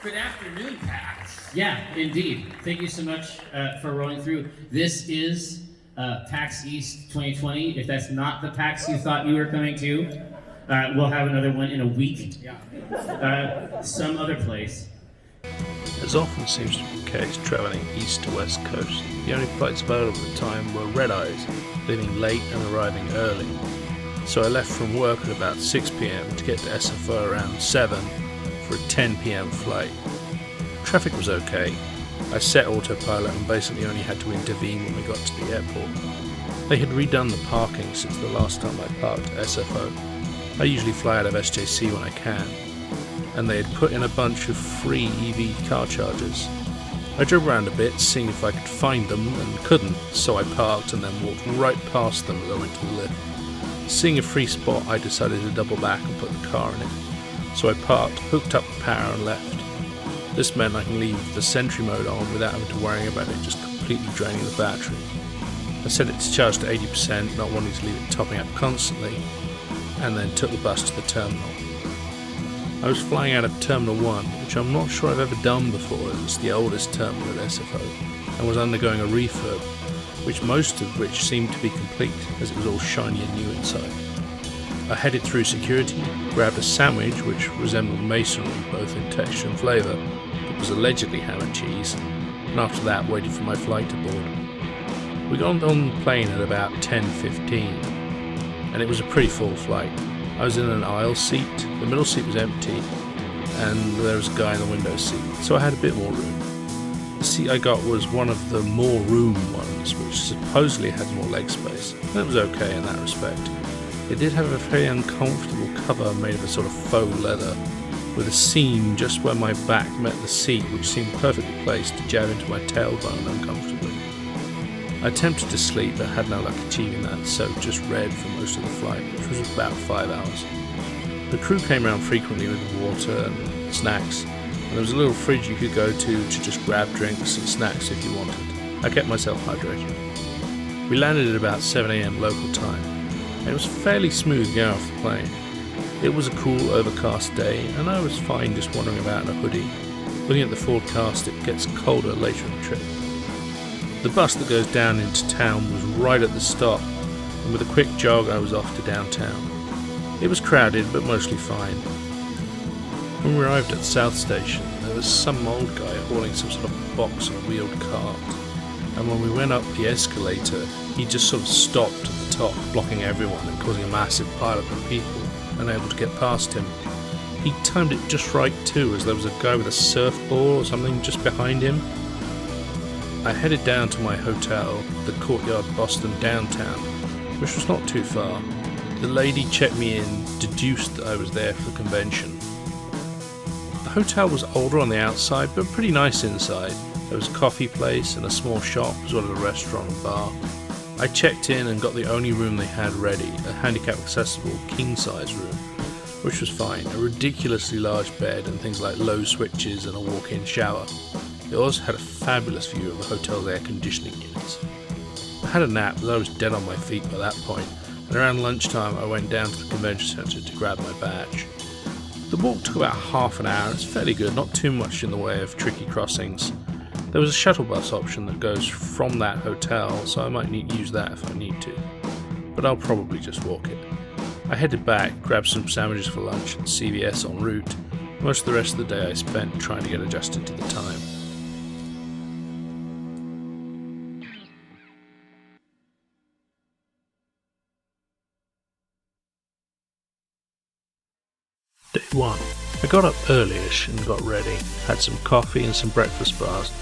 Good afternoon, Pax. Yeah, indeed. Thank you so much for rolling through. This is Pax East 2020. If that's not the Pax you thought you were coming to, we'll have another one in a week. Some other place. As often seems to be the case travelling east to west coast, the only flights available at the time were red-eyes, leaving late and arriving early. So I left from work at about 6 p.m. to get to SFO around 7 for a 10 p.m. flight. Traffic was okay. I set autopilot and basically only had to intervene when we got to the airport. They had redone the parking since the last time I parked at SFO. I usually fly out of SJC when I can, and they had put in a bunch of free EV car chargers. I drove around a bit, seeing if I could find them, and couldn't, so I parked and then walked right past them as I went to the lift. Seeing a free spot, I decided to double back and put the car in it. So I parked, hooked up the power and left. This meant I can leave the Sentry mode on without having to worry about it just completely draining the battery. I set it to charge to 80%, not wanting to leave it topping up constantly, and then took the bus to the terminal. I was flying out of Terminal 1, which I'm not sure I've ever done before, as it's the oldest terminal at SFO, and was undergoing a refurb, most of which seemed to be complete, as it was all shiny and new inside. I headed through security, grabbed a sandwich which resembled masonry both in texture and flavour, but was allegedly ham and cheese, and after that waited for my flight to board. We got on the plane at about 10:15, and it was a pretty full flight. I was in an aisle seat, the middle seat was empty, and there was a guy in the window seat, so I had a bit more room. The seat I got was one of the more room ones, which supposedly had more leg space, and it was okay in that respect. It did have a very uncomfortable cover made of a sort of faux leather, with a seam just where my back met the seat, which seemed perfectly placed to jab into my tailbone uncomfortably. I attempted to sleep but had no luck achieving that, so just read for most of the flight, which was about 5 hours. The crew came around frequently with water and snacks, and there was a little fridge you could go to just grab drinks and snacks if you wanted. I kept myself hydrated. We landed at about 7 a.m. local time, and it was fairly smooth going off the plane. It was a cool, overcast day, and I was fine just wandering about in a hoodie. Looking at the forecast, it gets colder later in the trip. The bus that goes down into town was right at the stop, and with a quick jog I was off to downtown. It was crowded, but mostly fine. When we arrived at South Station, there was some old guy hauling some sort of box on a wheeled cart, and when we went up the escalator, he just sort of stopped at the top, blocking everyone and causing a massive pile-up of people, unable to get past him. He timed it just right too, as there was a guy with a surfboard or something just behind him. I headed down to my hotel, the Courtyard Boston downtown, which was not too far. The lady checked me in, deduced that I was there for the convention. The hotel was older on the outside, but pretty nice inside. There was a coffee place and a small shop, as well as a restaurant and bar. I checked in and got the only room they had ready, a handicap-accessible king-size room, which was fine, a ridiculously large bed and things like low switches and a walk-in shower. It also had a fabulous view of the hotel's air conditioning units. I had a nap, as I was dead on my feet by that point, and around lunchtime I went down to the convention centre to grab my badge. The walk took about half an hour. It's fairly good, not too much in the way of tricky crossings. There was a shuttle bus option that goes from that hotel, so I might use that if I need to, but I'll probably just walk it. I headed back, grabbed some sandwiches for lunch at CVS en route. Most of the rest of the day I spent trying to get adjusted to the time. Day 1. I got up early-ish and got ready, had some coffee and some breakfast bars.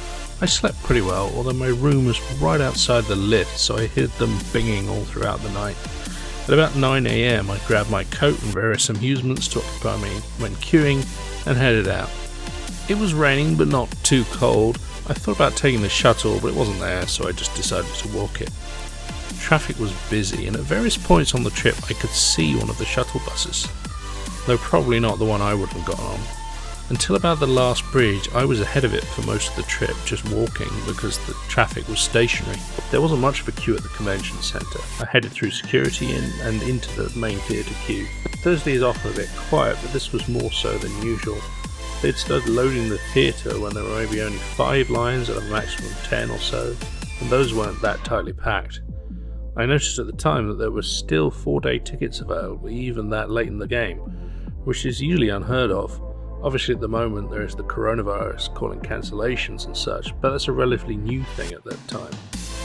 I slept pretty well, although my room was right outside the lift, so I heard them binging all throughout the night. At about 9 a.m. I grabbed my coat and various amusements to occupy me when queuing, and headed out. It was raining but not too cold. I thought about taking the shuttle, but it wasn't there, so I just decided to walk it. Traffic was busy, and at various points on the trip I could see one of the shuttle buses, though probably not the one I would have gotten on. Until about the last bridge, I was ahead of it for most of the trip, just walking because the traffic was stationary. There wasn't much of a queue at the convention centre. I headed through security and into the main theatre queue. Thursday is often a bit quiet, but this was more so than usual. they'd started loading the theatre when there were maybe only 5 lines out of a maximum of 10 or so, and those weren't that tightly packed. I noticed at the time that there were still 4-day tickets available, even that late in the game, which is usually unheard of. Obviously at the moment there is the coronavirus calling cancellations and such, but that's a relatively new thing at that time,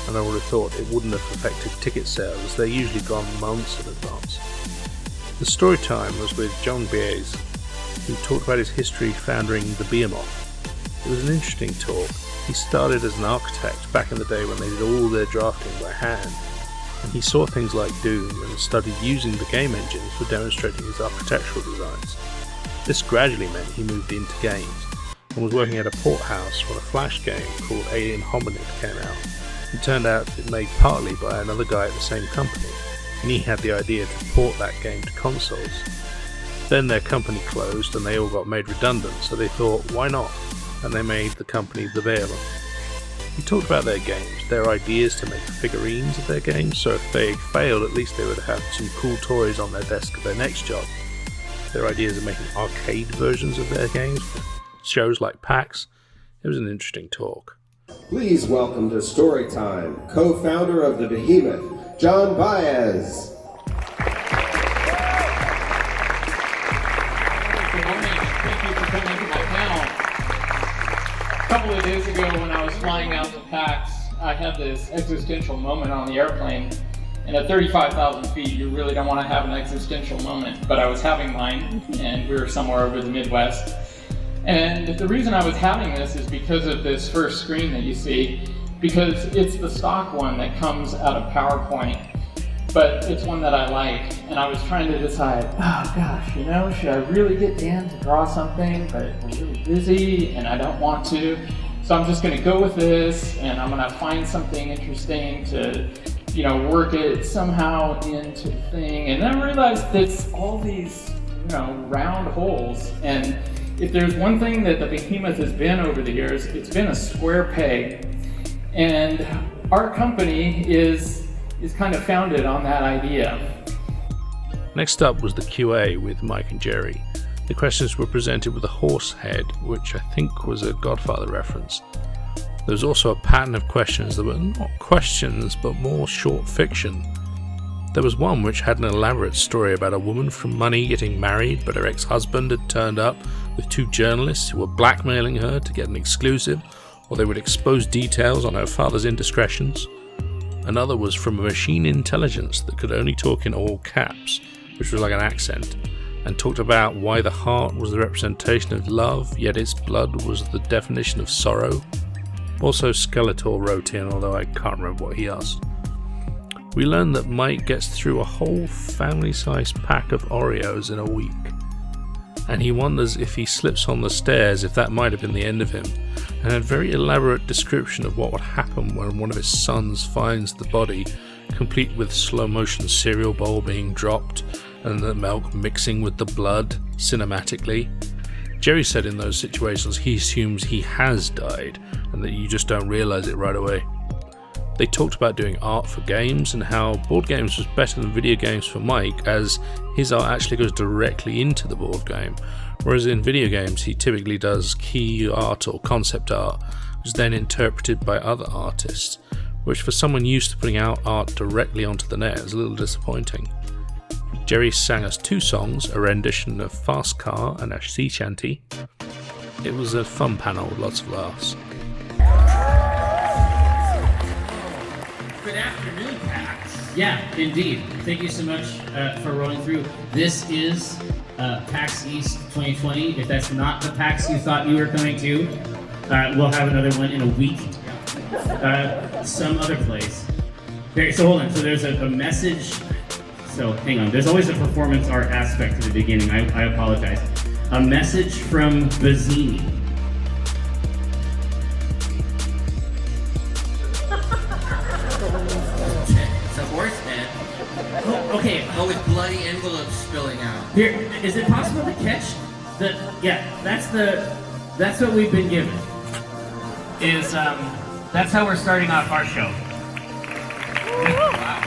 and I would have thought it wouldn't have affected ticket sales as they're usually gone months in advance. The story time was with John Bies, who talked about his history founding the Behemoth. It was an interesting talk. He started as an architect back in the day when they did all their drafting by hand, and he saw things like Doom and started using the game engines for demonstrating his architectural designs. This gradually meant he moved into games, and was working at a port house when a Flash game called Alien Hominid came out. It turned out it made partly by another guy at the same company, and he had the idea to port that game to consoles. Then their company closed and they all got made redundant, so they thought, why not? And they made the company the Behemoth. He talked about their games, their ideas to make figurines of their games, so if they failed at least they would have some cool toys on their desk at their next job. Their ideas of making arcade versions of their games for shows like PAX. It was an interesting talk. Please welcome to Storytime, co-founder of the Behemoth, John Baez. Good morning. Thank you for coming to my panel. A couple of days ago when I was flying out to PAX, I had this existential moment on the airplane. And at 35,000 feet, you really don't want to have an existential moment, but I was having mine, and we were somewhere over the Midwest. And the reason I was having this is because of this first screen that you see, because it's the stock one that comes out of PowerPoint, but it's one that I like. And I was trying to decide, oh gosh, should I really get Dan to draw something, but we're really busy and I don't want to. So I'm just gonna go with this, and I'm gonna find something interesting to work it somehow into the thing. And then I realized it's all these, round holes. And if there's one thing that the Behemoth has been over the years, it's been a square peg. And our company is kind of founded on that idea. Next up was the QA with Mike and Jerry. The questions were presented with a horse head, which I think was a Godfather reference. There was also a pattern of questions that were not questions, but more short fiction. There was one which had an elaborate story about a woman from Money getting married, but her ex-husband had turned up with 2 journalists who were blackmailing her to get an exclusive, or they would expose details on her father's indiscretions. Another was from a machine intelligence that could only talk in all caps, which was like an accent, and talked about why the heart was the representation of love, yet its blood was the definition of sorrow. Also Skeletor wrote in, although I can't remember what he asked. We learned that Mike gets through a whole family-sized pack of Oreos in a week, and he wonders if he slips on the stairs if that might have been the end of him, and had a very elaborate description of what would happen when one of his sons finds the body, complete with slow-motion cereal bowl being dropped and the milk mixing with the blood cinematically. Jerry said in those situations he assumes he has died and that you just don't realise it right away. They talked about doing art for games and how board games was better than video games for Mike, as his art actually goes directly into the board game, whereas in video games he typically does key art or concept art, which is then interpreted by other artists, which for someone used to putting out art directly onto the net is a little disappointing. Jerry sang us 2 songs, a rendition of Fast Car and a sea shanty. It was a fun panel with lots of laughs. Good afternoon, Pax. Yeah, indeed. Thank you so much for rolling through. This is Pax East 2020. If that's not the Pax you thought you were coming to, we'll have another one in a week. Some other place. So hold on. So there's a message. So hang on. There's always a performance art aspect to the beginning. I apologize. A message from Bazzini. It's a horse head. Oh, okay. Oh, with bloody envelopes spilling out. Here, is it possible to catch the? Yeah, that's what we've been given. That's how we're starting off our show. Wow.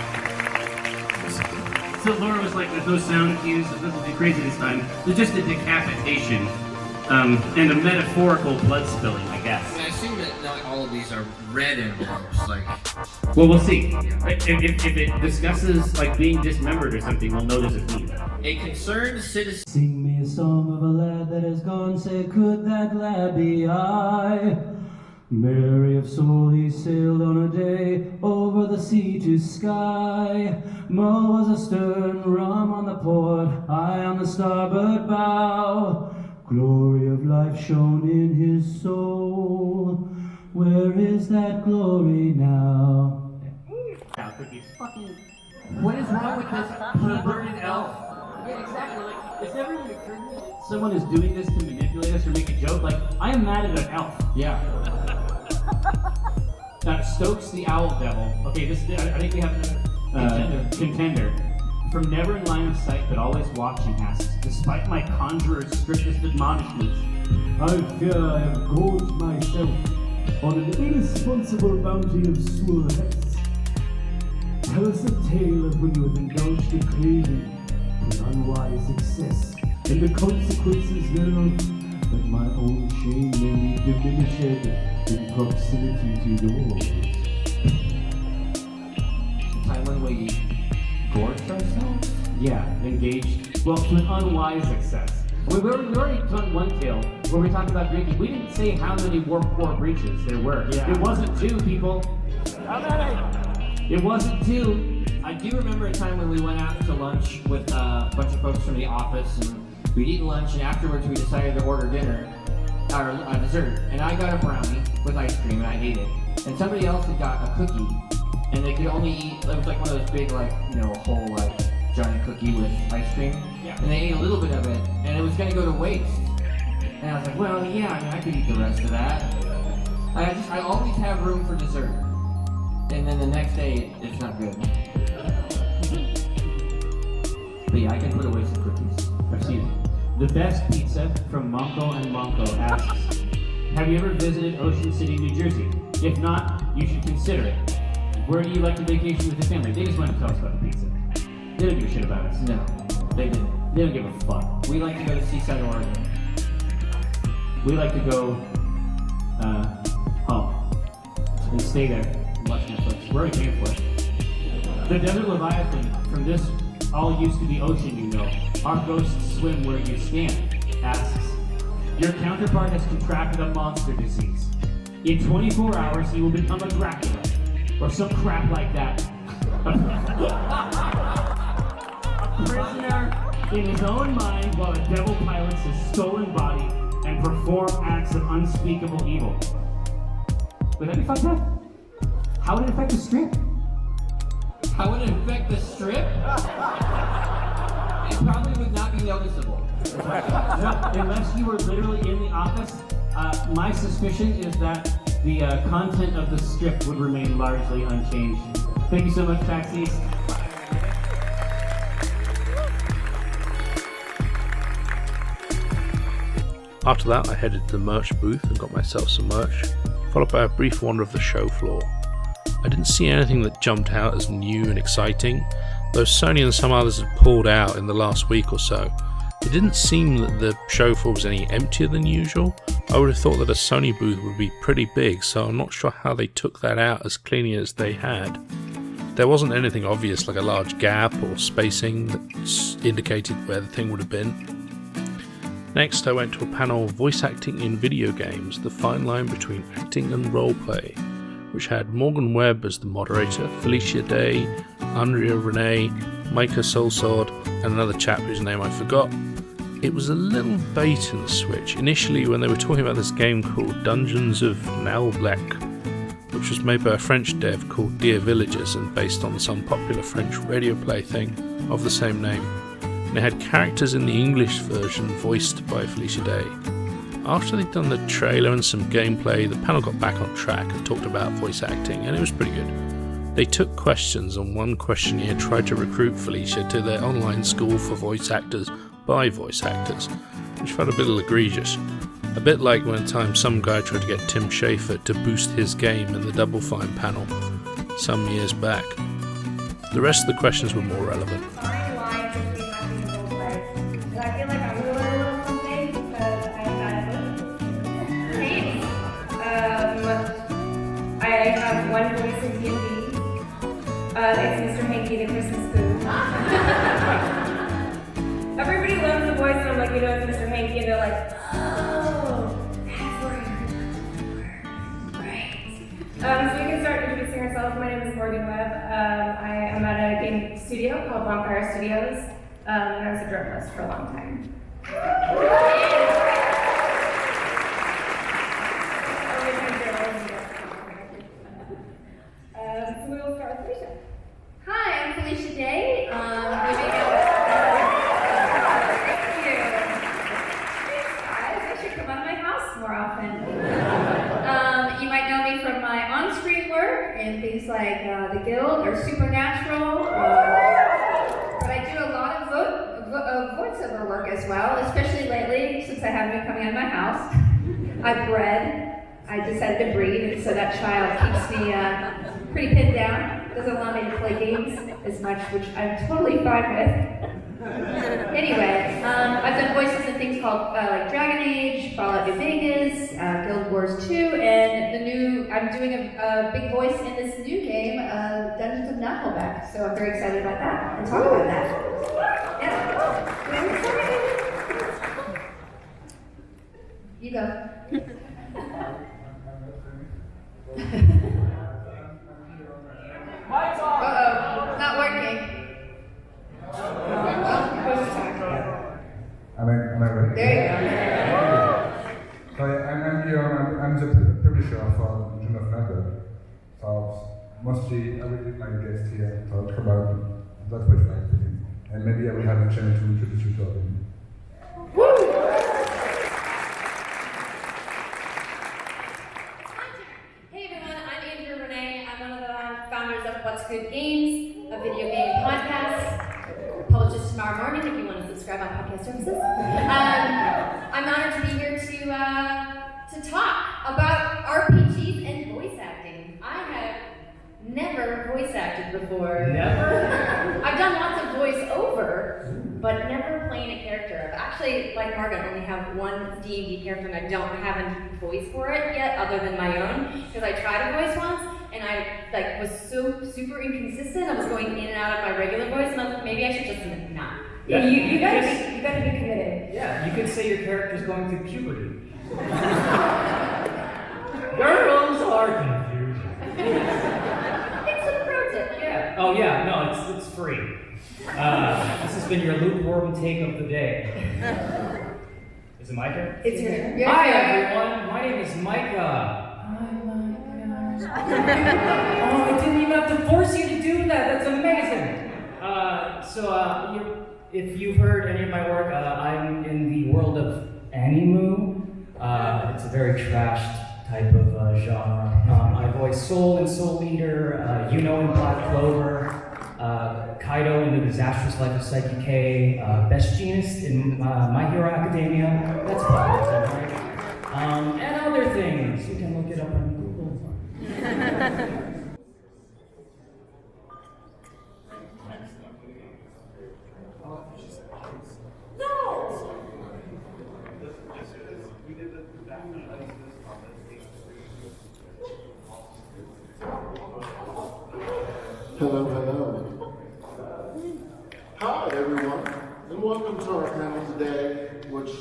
So Laura was like, "There's no sound cues. There's nothing too crazy this time. There's just a decapitation and a metaphorical blood spilling, I guess. I assume that not all of these are red envelopes, like... Well, we'll see. If it discusses like being dismembered or something, we'll know there's a theme. A concerned citizen... Sing me a song of a lad that has gone, say, could that lad be I? Merry of soul, he sailed on a day over the sea to sky. Mull was astern, rum on the port, I on the starboard bow. Glory of life shone in his soul. Where is that glory now? What is wrong with this perverted elf? Exactly. Like, it's never even occurred to me that someone is doing this to manipulate us or make a joke. Like, I am mad at an elf. Yeah. Stokes the Owl Devil. Okay, I think we have another contender. From never in line of sight, but always watching, asks, despite my conjurer's strictest admonishments, I fear I have gorged myself on an irresponsible bounty of sewer-heads. Tell us a tale of when you have indulged in craving to an unwise excess, and the consequences thereof, that my own shame may be diminished in proximity to yours. time when we gorged ourselves? Yeah, engaged. Well, to an unwise excess. We've already done one tale where we talked about drinking. We didn't say how many Warp Core breaches there were. Yeah. It wasn't 2, people. How many? It wasn't 2. I do remember a time when we went out to lunch with a bunch of folks from the office, and we'd eaten lunch, and afterwards we decided to order dinner, or a dessert, and I got a brownie with ice cream, and I ate it. And somebody else had got a cookie, and they could only eat, it was like one of those big, like, you know, whole, like, giant cookie with ice cream. Yeah. And they ate a little bit of it, and it was gonna go to waste. And I was like, well, yeah, I mean, I could eat the rest of that. I always have room for dessert. And then the next day, it's not good. But yeah, I can put away some cookies. I've seen it. The best pizza from Monko and Monko asks, have you ever visited Ocean City, New Jersey? If not, you should consider it. Where do you like to vacation with your family? They just want to tell us about the pizza. They don't give a shit about us. No, they didn't. They don't give a fuck. We like to go to Seaside, Oregon. We like to go home and stay there and watch Netflix. We're already paying for it. The Desert Leviathan, from this all used to be ocean, you know. Our ghosts swim where you stand, asks. Your counterpart has contracted a monster disease. In 24 hours, he will become a Dracula, or some crap like that. A prisoner in his own mind while a devil pilots his stolen body and perform acts of unspeakable evil. Would that be fucked up? How would it affect the strip? How would it affect the strip? It probably would not be noticeable. No, unless you were literally in the office, my suspicion is that the content of the strip would remain largely unchanged. Thank you so much, Pax East. After that, I headed to the merch booth and got myself some merch, followed by a brief wander of the show floor. I didn't see anything that jumped out as new and exciting, though Sony and some others had pulled out in the last week or so. It didn't seem that the show floor was any emptier than usual. I would have thought that a Sony booth would be pretty big, so I'm not sure how they took that out as cleanly as they had. There wasn't anything obvious like a large gap or spacing that indicated where the thing would have been. Next, I went to a panel of voice acting in video games, the fine line between acting and roleplay, which had Morgan Webb as the moderator, Felicia Day, Andrea Renee, Micah Soulsword, and another chap whose name I forgot. It was a little bait and switch initially when they were talking about this game called Dungeons of Nalblek, which was made by a French dev called Dear Villagers and based on some popular French radio play thing of the same name. And it had characters in the English version voiced by Felicia Day. After they'd done the trailer and some gameplay, the panel got back on track and talked about voice acting, and it was pretty good. They took questions, and one questionnaire tried to recruit Felicia to their online school for voice actors by voice actors, which felt a bit egregious. A bit like one time some guy tried to get Tim Schafer to boost his game in the Double Fine panel some years back. The rest of the questions were more relevant. I feel like I will learn something because I had one voice in D&D. It's Mr. Hanky, the Christmas Pooh. Everybody loves the voice, and I'm like, you know, it's Mr. Hanky, and they're like, oh, that's where you were. Right. So we can start introducing ourselves. My name is Morgan Webb. I am at a game studio called Bonfire Studios, and I was a journalist for a long time. So we will start with Felicia. Hi, I'm Felicia Day. You may know. Thank you. Thanks, guys. I should come out of my house more often. You might know me from my on-screen work in things like The Guild or Supernatural. But I do a lot of voiceover work as well, especially lately since I haven't been coming out of my house. I've bred. I decided to breed, and so that child keeps me pretty pinned down. Doesn't allow me to play games as much, which I'm totally fine with. Anyway, I've done voices in things called like Dragon Age, Fallout New Vegas, Guild Wars 2, and I'm doing a big voice in this new game, Dungeons of Knuckleback. So I'm very excited about that and talk about that. Yeah. You go. Uh-oh, not working. Am I ready? There you go. So I'm here, I'm the publisher for Dungeons of Knuckleback. So mostly I will leave my guests here to talk about that which I think. And maybe I will have a chance to introduce you to them. What's Good Games, a video game podcast. Publishes tomorrow morning if you want to subscribe on podcast services. I'm honored to be here to talk about RPGs and voice acting. I have never voice acted before. Never? I've done lots of voiceover, but never playing a character. I've actually, like Margaret, only have one D&D character, and I don't have a voice for it yet, other than my own, because I tried a voice once. And I was so super inconsistent. I was going in and out of my regular voice, and I was like, maybe I should just not. Yeah, you gotta be committed. Yeah, you could say your character's going through puberty. Girls are confused. It's a pro tip. Yeah. Oh yeah, no, it's free. This has been your lukewarm take of the day. Is it my turn? It's your turn. Hi everyone, my name is Micah. Oh, I didn't even have to force you to do that. That's amazing. If you've heard any of my work, I'm in the world of anime. It's a very trashed type of genre. I voice Soul in Soul Eater, Yuno in Black Clover, Kaido in The Disastrous Life of Psyche K, Best Jeanist in My Hero Academia. That's about it, right? And other things. You can look it up on Google. Hello. Hi, everyone, and welcome to our panel today, which,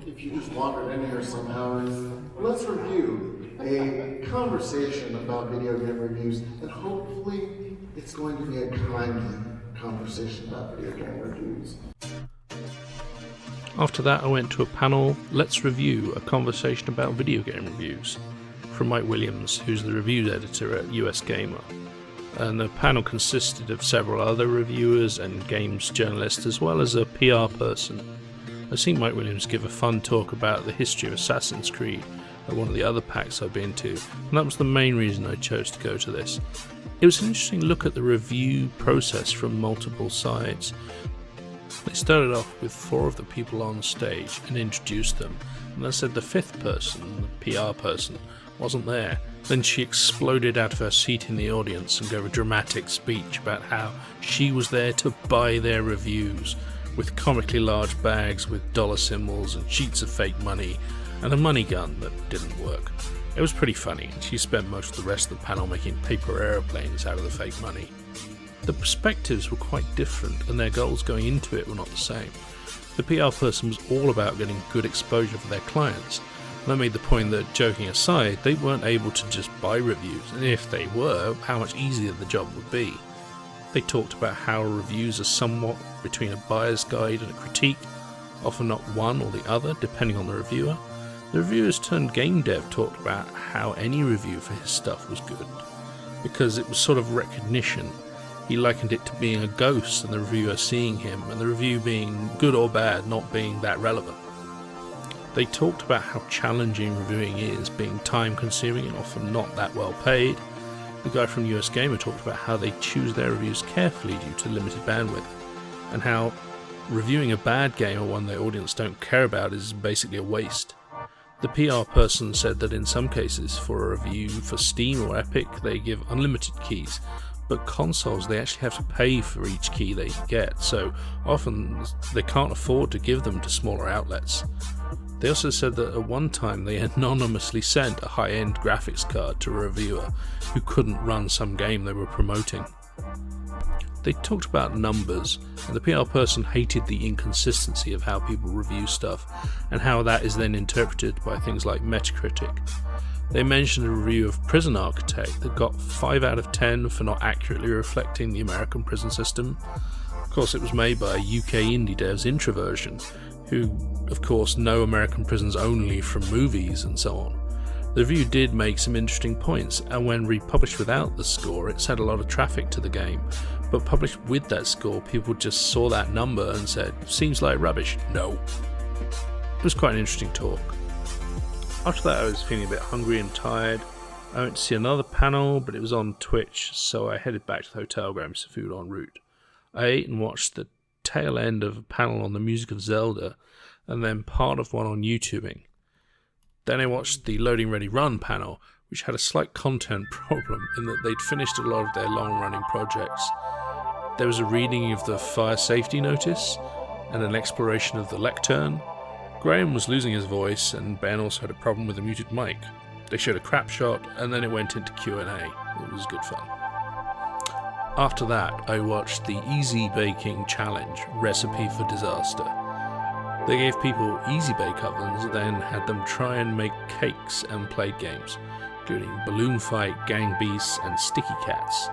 if you just wandered in here somehow, is Let's Review, a conversation about video game reviews, and hopefully it's going to be a kind conversation about video game reviews. After that, I went to a panel, Let's Review, a conversation about video game reviews, from Mike Williams, who's the reviews editor at US Gamer. And the panel consisted of several other reviewers and games journalists, as well as a PR person. I've seen Mike Williams give a fun talk about the history of Assassin's Creed at one of the other PAX I've been to, and that was the main reason I chose to go to this. It was an interesting look at the review process from multiple sides. They started off with 4 of the people on stage and introduced them, and then said the 5th person, the PR person, wasn't there. Then she exploded out of her seat in the audience and gave a dramatic speech about how she was there to buy their reviews, with comically large bags with dollar symbols and sheets of fake money, and a money gun that didn't work. It was pretty funny, and she spent most of the rest of the panel making paper aeroplanes out of the fake money. The perspectives were quite different, and their goals going into it were not the same. The PR person was all about getting good exposure for their clients, and I made the point that, joking aside, they weren't able to just buy reviews, and if they were, how much easier the job would be. They talked about how reviews are somewhat between a buyer's guide and a critique, often not one or the other, depending on the reviewer. The reviewers turned game dev talked about how any review for his stuff was good, because it was sort of recognition. He likened it to being a ghost and the reviewer seeing him, and the review being good or bad not being that relevant. They talked about how challenging reviewing is, being time consuming and often not that well paid. The guy from US Gamer talked about how they choose their reviews carefully due to limited bandwidth, and how reviewing a bad game or one their audience don't care about is basically a waste. The PR person said that in some cases, for a review for Steam or Epic, they give unlimited keys, but consoles they actually have to pay for each key they get, so often they can't afford to give them to smaller outlets. They also said that at one time they anonymously sent a high-end graphics card to a reviewer who couldn't run some game they were promoting. They talked about numbers, and the PR person hated the inconsistency of how people review stuff, and how that is then interpreted by things like Metacritic. They mentioned a review of Prison Architect that got 5 out of 10 for not accurately reflecting the American prison system. Of course, it was made by a UK indie devs Introversion, who, of course, know American prisons only from movies and so on. The review did make some interesting points, and when republished without the score, it sent a lot of traffic to the game, but published with that score, people just saw that number and said, "Seems like rubbish." No. It was quite an interesting talk. After that, I was feeling a bit hungry and tired. I went to see another panel, but it was on Twitch, so I headed back to the hotel grabbing some food en route. I ate and watched the tail end of a panel on the music of Zelda, and then part of one on YouTubing. Then I watched the Loading Ready Run panel, which had a slight content problem in that they'd finished a lot of their long-running projects. There was a reading of the fire safety notice, and an exploration of the lectern. Graham was losing his voice, and Ben also had a problem with a muted mic. They showed a crap shot, and then it went into Q&A. It was good fun. After that, I watched the Easy Baking Challenge, Recipe for Disaster. They gave people easy bake ovens, then had them try and make cakes and played games, including Balloon Fight, Gang Beasts, and Sticky Cats.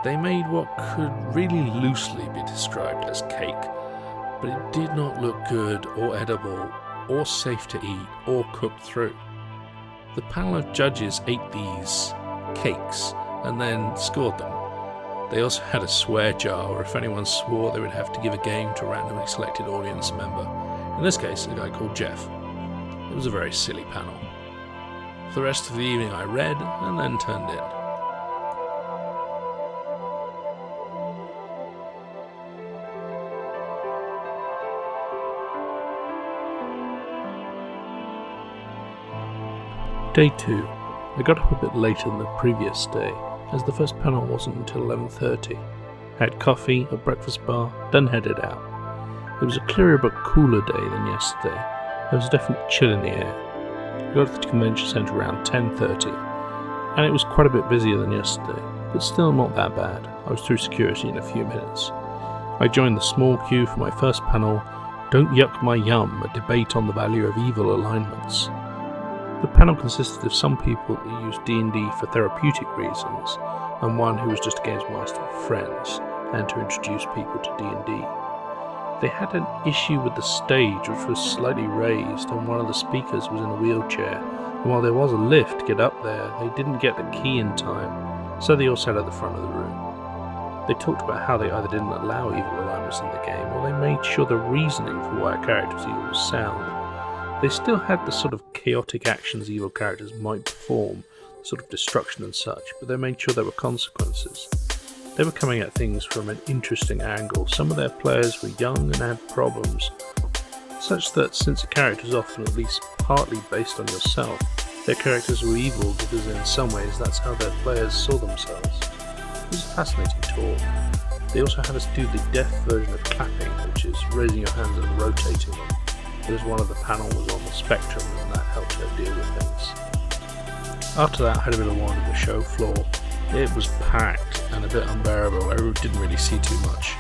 They made what could really loosely be described as cake, but it did not look good or edible or safe to eat or cooked through. The panel of judges ate these cakes and then scored them. They also had a swear jar where if anyone swore they would have to give a game to a randomly selected audience member, in this case a guy called Jeff. It was a very silly panel. For the rest of the evening I read and then turned in. Day 2. I got up a bit later than the previous day, as the first panel wasn't until 11:30. I had coffee, a breakfast bar, then headed out. It was a clearer but cooler day than yesterday. There was a definite chill in the air. I got to the convention centre around 10:30, and it was quite a bit busier than yesterday, but still not that bad. I was through security in a few minutes. I joined the small queue for my first panel, Don't Yuck My Yum, a debate on the value of evil alignments. The panel consisted of some people who used D&D for therapeutic reasons, and one who was just a games master with friends, and to introduce people to D&D. They had an issue with the stage, which was slightly raised, and one of the speakers was in a wheelchair, and while there was a lift to get up there, they didn't get the key in time, so they all sat at the front of the room. They talked about how they either didn't allow evil alignments in the game, or they made sure the reasoning for why a character was evil was sound. They still had the sort of chaotic actions evil characters might perform, sort of destruction and such, but they made sure there were consequences. They were coming at things from an interesting angle. Some of their players were young and had problems, such that since a character is often at least partly based on yourself, their characters were evil because in some ways that's how their players saw themselves. It was a fascinating talk. They also had us do the deaf version of clapping, which is raising your hands and rotating them, because one of the panel was on the spectrum and that helped her deal with things. After that, I had a bit of wander the show floor. It was packed and a bit unbearable. I didn't really see too much.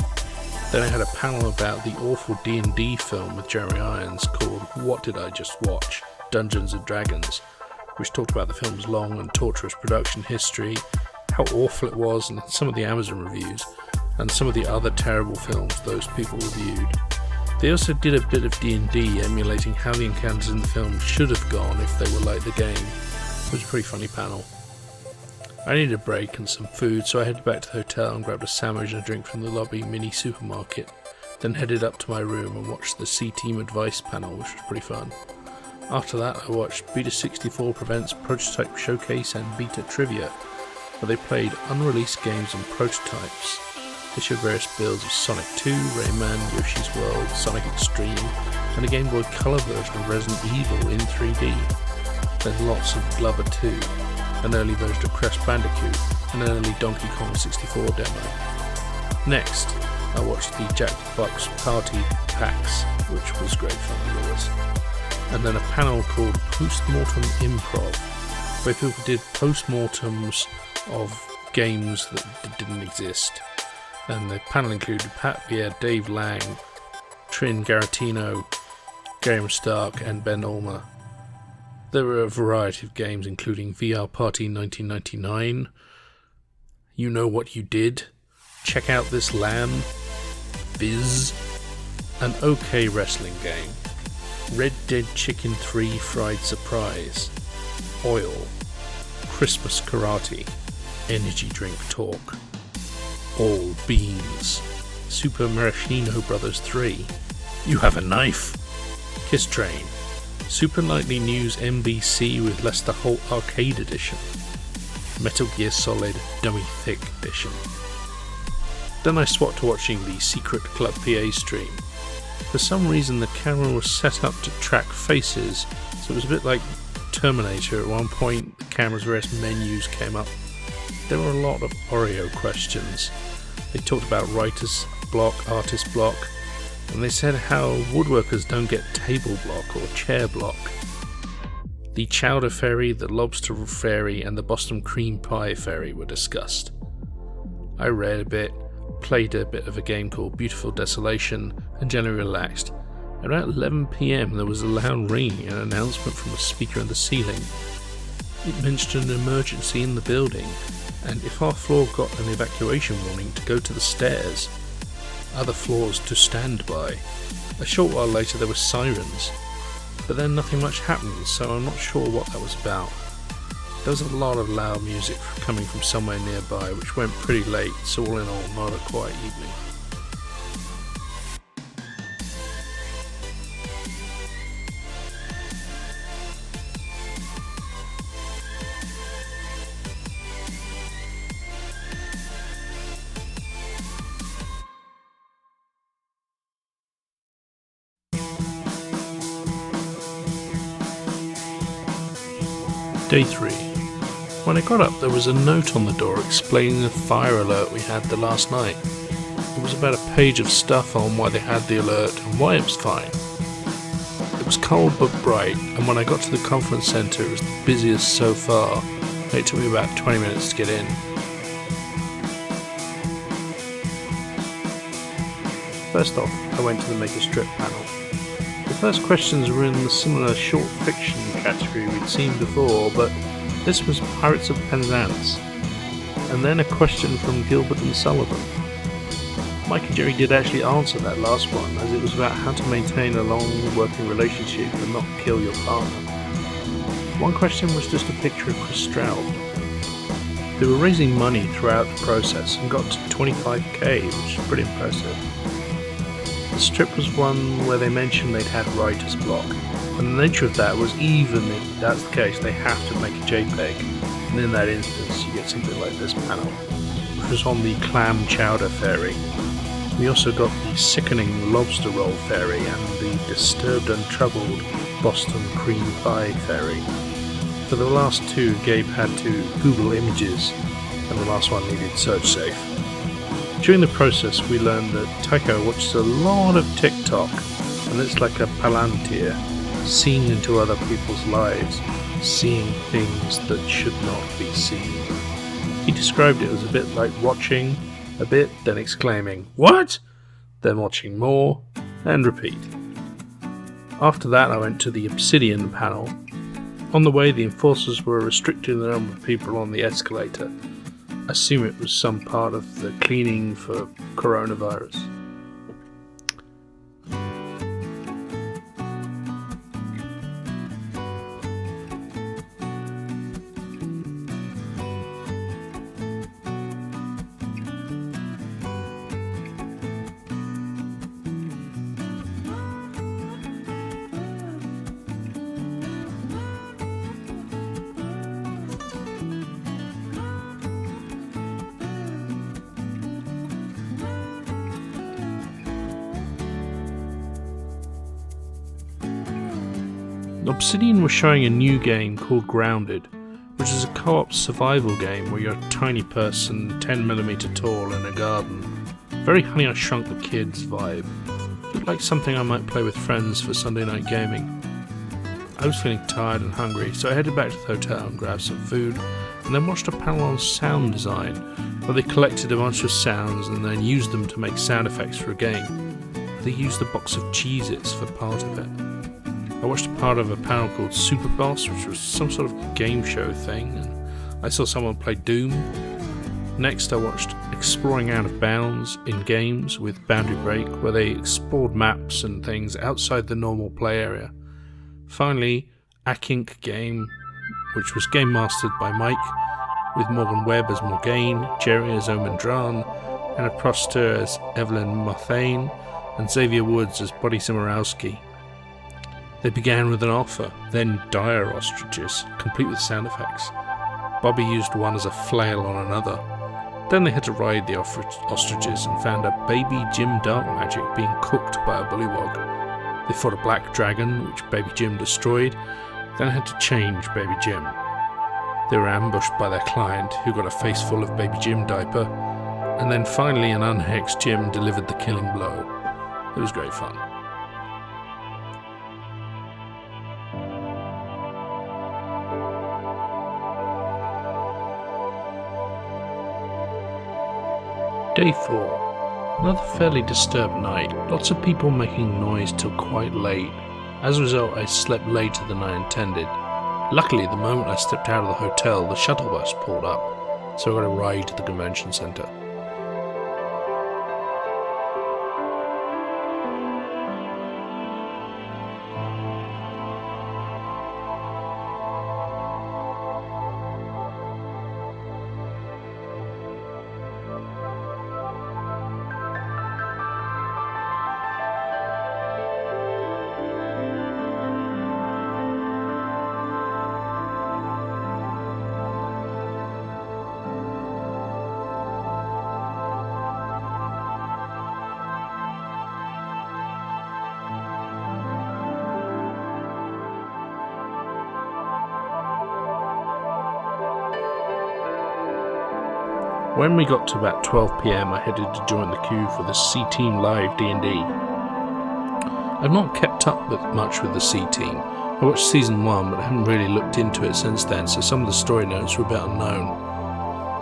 Then I had a panel about the awful D&D film with Jeremy Irons called What Did I Just Watch? Dungeons and Dragons, which talked about the film's long and torturous production history, how awful it was, and some of the Amazon reviews, and some of the other terrible films those people reviewed. They also did a bit of D&D, emulating how the encounters in the film should have gone if they were like the game. It was a pretty funny panel. I needed a break and some food, so I headed back to the hotel and grabbed a sandwich and a drink from the lobby mini supermarket, then headed up to my room and watched the C-Team Advice panel, which was pretty fun. After that, I watched Beta 64 Prevents Prototype Showcase and Beta Trivia, where they played unreleased games and prototypes. They showed various builds of Sonic 2, Rayman, Yoshi's World, Sonic Extreme, and a Game Boy Color version of Resident Evil in 3D. Then lots of Blubber 2, an early version of Crash Bandicoot, and an early Donkey Kong 64 demo. Next, I watched the Jack Box Party PAX, which was great fun as always. And then a panel called Postmortem Improv, where people did postmortems of games that didn't exist. And the panel included Pat Beer, Dave Lang, Trin Garatino, Graham Stark, and Ben Ulmer. There were a variety of games, including VR Party 1999, You Know What You Did, Check Out This Lamb, Biz, an OK wrestling game, Red Dead Chicken 3 Fried Surprise, Oil, Christmas Karate, Energy Drink Talk, All Beans, Super Maraschino Brothers 3, You Have a Knife, Kiss Train, Super Nightly News NBC with Lester Holt Arcade Edition, Metal Gear Solid Dummy Thick Edition. Then I swapped to watching the Secret Club PA stream. For some reason the camera was set up to track faces, so it was a bit like Terminator. At one point the camera's various menus came up. There were a lot of Oreo questions. They talked about writer's block, artist block, and they said how woodworkers don't get table block or chair block. The Chowder Fairy, the Lobster Fairy, and the Boston Cream Pie Fairy were discussed. I read a bit, played a bit of a game called Beautiful Desolation, and generally relaxed. At about 11 PM there was a loud ringing and an announcement from a speaker in the ceiling. It mentioned an emergency in the building, and if our floor got an evacuation warning, to go to the stairs. Other floors to stand by. A short while later there were sirens, but then nothing much happened, so I'm not sure what that was about. There was a lot of loud music coming from somewhere nearby, which went pretty late, so all in all, not a quiet evening. Day 3. When I got up, there was a note on the door explaining the fire alert we had the last night. It was about a page of stuff on why they had the alert and why it was fine. It was cold but bright, and when I got to the conference centre it was the busiest so far, and it took me about 20 minutes to get in. First off, I went to the Make a Strip panel. The first questions were in the similar short fiction category we'd seen before, but this was Pirates of Penzance, and then a question from Gilbert and Sullivan. Mike and Jerry did actually answer that last one, as it was about how to maintain a long working relationship and not kill your partner. One question was just a picture of Chris Stroud. They were raising money throughout the process and got to 25k, which is pretty impressive. The strip was one where they mentioned they'd had writer's block, and the nature of that was even if that's the case, they have to make a JPEG, and in that instance you get something like this panel, which was on the Clam Chowder Fairy. We also got the Sickening Lobster Roll Fairy and the Disturbed and Troubled Boston Cream Pie Fairy. For the last two, Gabe had to Google images, and the last one needed search safe. During the process we learned that Taiko watches a lot of TikTok, and it's like a palantir, seen into other people's lives, seeing things that should not be seen. He described it as a bit like watching a bit, then exclaiming, "What?" Then watching more, and repeat. After that I went to the Obsidian panel. On the way the enforcers were restricting the number of people on the escalator. I assume it was some part of the cleaning for coronavirus. Obsidian was showing a new game called Grounded, which is a co-op survival game where you're a tiny person, 10mm tall in a garden. Very Honey I Shrunk the Kids vibe. Looked like something I might play with friends for Sunday night gaming. I was feeling tired and hungry, so I headed back to the hotel and grabbed some food, and then watched a panel on sound design, where they collected a bunch of sounds and then used them to make sound effects for a game. They used a box of Cheez-Its for part of it. I watched a part of a panel called Super Boss, which was some sort of game show thing, and I saw someone play Doom. Next I watched Exploring Out of Bounds in Games with Boundary Break, where they explored maps and things outside the normal play area. Finally, Akink Game, which was game mastered by Mike, with Morgan Webb as Morgaine, Jerry as Omen Dran, Anna Proster as Evelyn Mothane, and Xavier Woods as Bodhi Simorowski. They began with an offer, then dire ostriches, complete with sound effects. Bobby used one as a flail on another. Then they had to ride the ostriches and found a baby Jim Dark Magic being cooked by a bullywog. They fought a black dragon, which Baby Jim destroyed, then had to change Baby Jim. They were ambushed by their client, who got a face full of Baby Jim diaper, and then finally an unhexed Jim delivered the killing blow. It was great fun. Day 4. Another fairly disturbed night. Lots of people making noise till quite late. As a result, I slept later than I intended. Luckily, the moment I stepped out of the hotel, the shuttle bus pulled up, so I got a ride to the convention center. When we got to about 12 PM, I headed to join the queue for the C-Team Live D&D. I've not kept up much with the C-Team. I watched Season 1, but I haven't really looked into it since then, so some of the story notes were a bit unknown.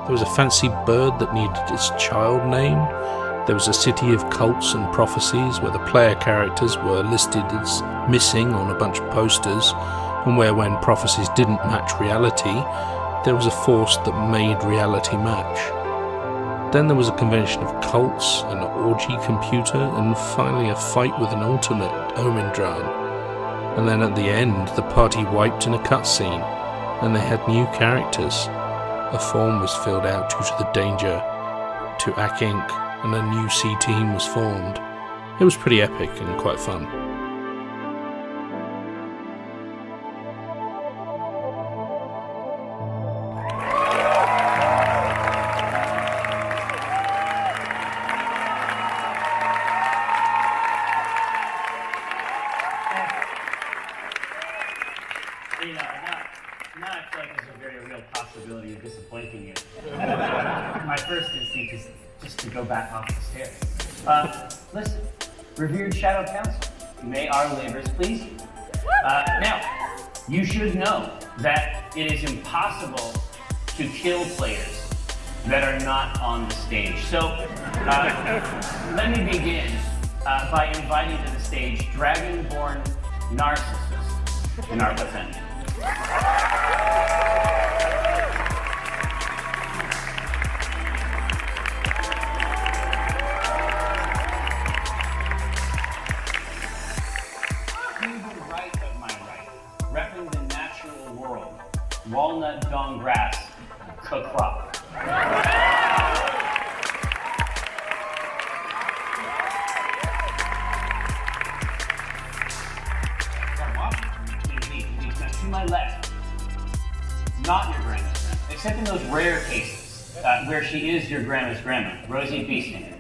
There was a fancy bird that needed its child named. There was a city of cults and prophecies where the player characters were listed as missing on a bunch of posters, and where when prophecies didn't match reality, there was a force that made reality match. Then there was a convention of cults, an orgy computer, and finally a fight with an alternate Omen Dran. And then at the end, the party wiped in a cutscene, and they had new characters. A form was filled out due to the danger to Akink, and a new C-Team was formed. It was pretty epic and quite fun. Now I feel like there's a very real possibility of disappointing you. My first instinct is just to go back off the stairs. Listen, revered Shadow Council, may our labors please you. Now, you should know that it is impossible to kill players that are not on the stage. So let me begin by inviting to the stage Dragonborn Narcissus in our defense. Walnut Dong Grass, Kakrop. To my left, not your grandma's grandma, except in those rare cases where she is your grandma's grandma, Rosie Beestinger.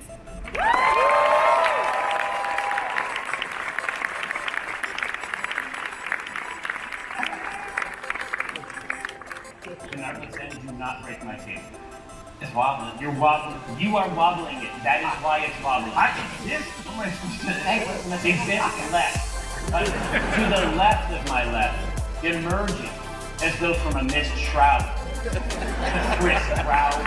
Do not break my table. It's wobbling. You're wobbling. You are wobbling it. That is why it's wobbling. Exist left. To the left of my left, emerging as though from a mist shroud. Chris Shroud.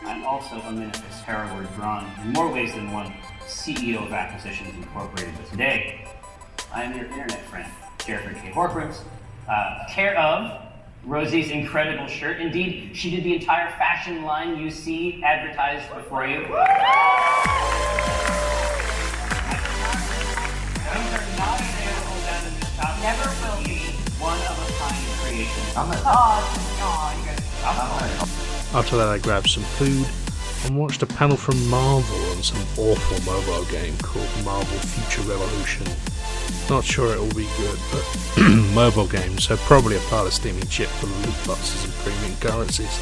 I'm also a Manifest Herald Braun, in more ways than one, CEO of Acquisitions Incorporated. But today, I am your internet friend, Jennifer K. Horkins, care of Rosie's incredible shirt. Indeed, she did the entire fashion line you see advertised before you. These are not available down in this shop. Never will be one of a kind creation. After that I grabbed some food and watched a panel from Marvel on some awful mobile game called Marvel Future Revolution. Not sure it will be good, but mobile games, so probably a pile of steaming shit full of loot boxes and premium currencies.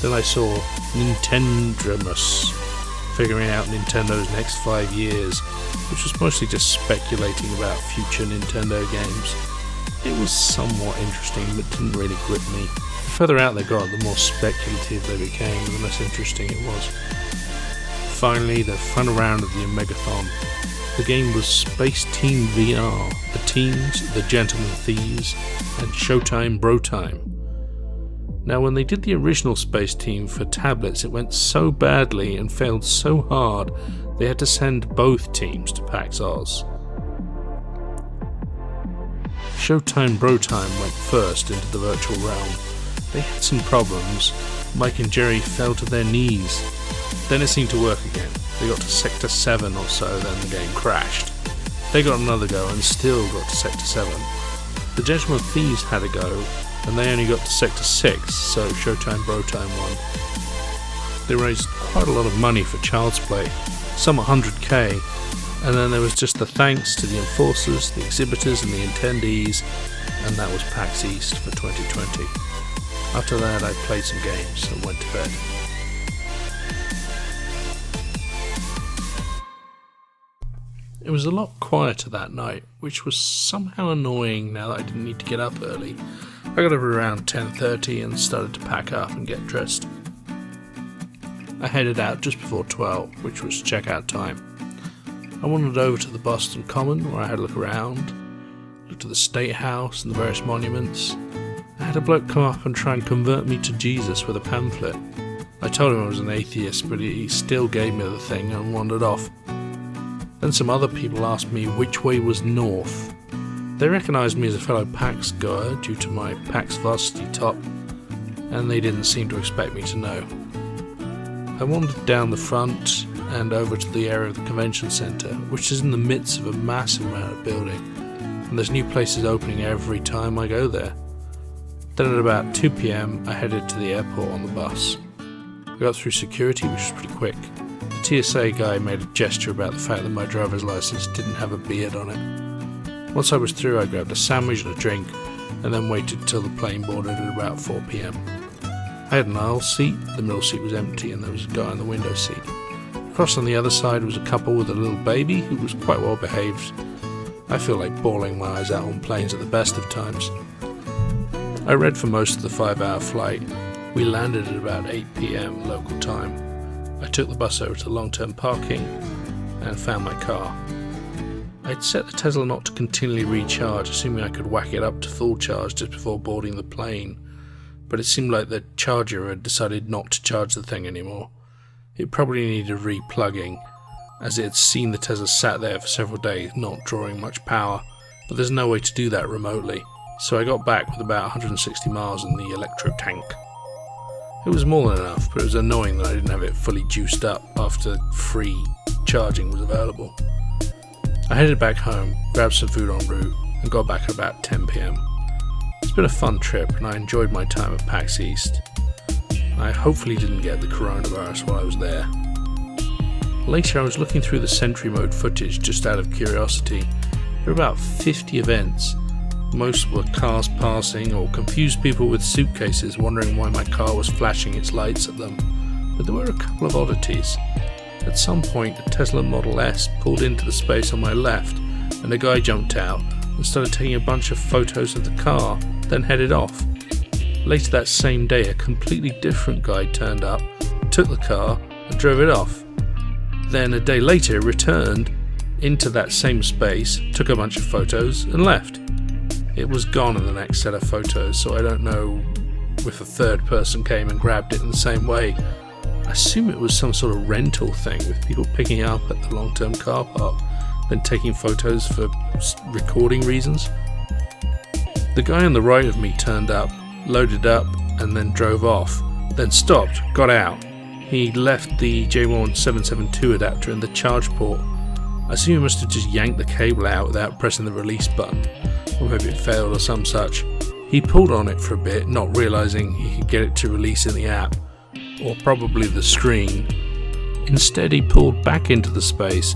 Then I saw Nintendomus figuring out Nintendo's next 5 years, which was mostly just speculating about future Nintendo games. It was somewhat interesting, but didn't really grip me. The further out they got, the more speculative they became, the less interesting it was. Finally, the final round of the Omegathon. The game was Space Team VR, the Teams, the Gentlemen Thieves, and Showtime Bro Time. Now, when they did the original Space Team for tablets, it went so badly and failed so hard, they had to send both teams to PAX Oz. Showtime Bro Time went first into the virtual realm. They had some problems. Mike and Jerry fell to their knees. Then it seemed to work again. They got to Sector 7 or so, then the game crashed. They got another go and still got to Sector 7. The Gentlemen Thieves had a go, and they only got to Sector 6, so Showtime Bro Time won. They raised quite a lot of money for Child's Play, some 100k, and then there was just the thanks to the enforcers, the exhibitors and the attendees, and that was PAX East for 2020. After that I played some games and went to bed. It was a lot quieter that night, which was somehow annoying now that I didn't need to get up early. I got up around 10:30 and started to pack up and get dressed. I headed out just before 12, which was checkout time. I wandered over to the Boston Common, where I had a look around, looked at the State House and the various monuments. I had a bloke come up and try and convert me to Jesus with a pamphlet. I told him I was an atheist, but he still gave me the thing and wandered off. Then some other people asked me which way was north. They recognised me as a fellow PAX goer due to my PAX varsity top, and they didn't seem to expect me to know. I wandered down the front and over to the area of the convention centre, which is in the midst of a massive amount of building, and there's new places opening every time I go there. Then at about 2 PM I headed to the airport on the bus. I got through security, which was pretty quick. The TSA guy made a gesture about the fact that my driver's license didn't have a beard on it. Once I was through, I grabbed a sandwich and a drink, and then waited till the plane boarded at about 4 PM. I had an aisle seat, the middle seat was empty, and there was a guy in the window seat. Across on the other side was a couple with a little baby who was quite well behaved. I feel like bawling my eyes out on planes at the best of times. I read for most of the 5-hour flight. We landed at about 8 PM local time. I took the bus over to long-term parking and found my car. I'd set the Tesla not to continually recharge, assuming I could whack it up to full charge just before boarding the plane, but it seemed like the charger had decided not to charge the thing anymore. It probably needed replugging, as it had seen the Tesla sat there for several days not drawing much power, but there's no way to do that remotely, so I got back with about 160 miles in the electro tank. It was more than enough, but it was annoying that I didn't have it fully juiced up after free charging was available. I headed back home, grabbed some food en route, and got back at about 10 PM. It's been a fun trip, and I enjoyed my time at Pax East. I hopefully didn't get the coronavirus while I was there. Later I was looking through the Sentry Mode footage just out of curiosity. There were about 50 events. Most were cars passing or confused people with suitcases wondering why my car was flashing its lights at them. But there were a couple of oddities. At some point a Tesla Model S pulled into the space on my left and a guy jumped out and started taking a bunch of photos of the car, then headed off. Later that same day a completely different guy turned up, took the car and drove it off. Then a day later returned into that same space, took a bunch of photos and left. It was gone in the next set of photos, so I don't know if a third person came and grabbed it in the same way. I assume it was some sort of rental thing with people picking it up at the long-term car park, then taking photos for recording reasons. The guy on the right of me turned up, loaded up, and then drove off, then stopped, got out. He left the J1772 adapter in the charge port. I assume he must have just yanked the cable out without pressing the release button, or maybe it failed or some such. He pulled on it for a bit, not realizing he could get it to release in the app, or probably the screen. Instead he pulled back into the space,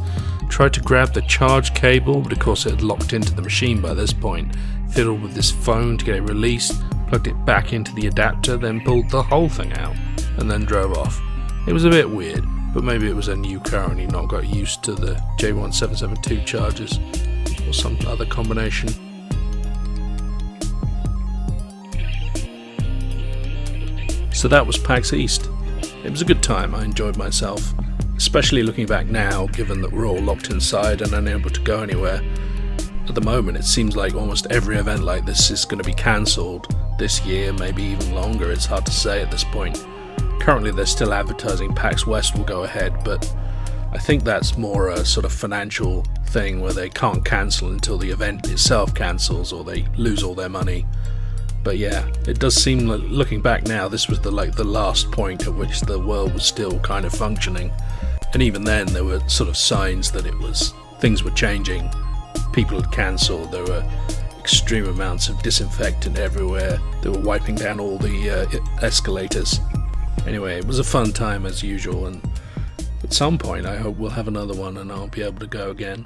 tried to grab the charge cable, but of course it had locked into the machine by this point, fiddled with his phone to get it released, plugged it back into the adapter, then pulled the whole thing out, and then drove off. It was a bit weird, but maybe it was a new car and he not got used to the J1772 charges, or some other combination. So that was Pax East. It was a good time, I enjoyed myself, especially looking back now, given that we're all locked inside and unable to go anywhere. At the moment it seems like almost every event like this is going to be cancelled this year, maybe even longer, it's hard to say at this point. Currently they're still advertising Pax West will go ahead, but I think that's more a sort of financial thing where they can't cancel until the event itself cancels or they lose all their money. But yeah, it does seem like, looking back now, this was the last point at which the world was still kind of functioning. And even then there were sort of signs that things were changing. People had cancelled, there were extreme amounts of disinfectant everywhere, they were wiping down all the escalators. Anyway, it was a fun time as usual, and at some point I hope we'll have another one and I'll be able to go again.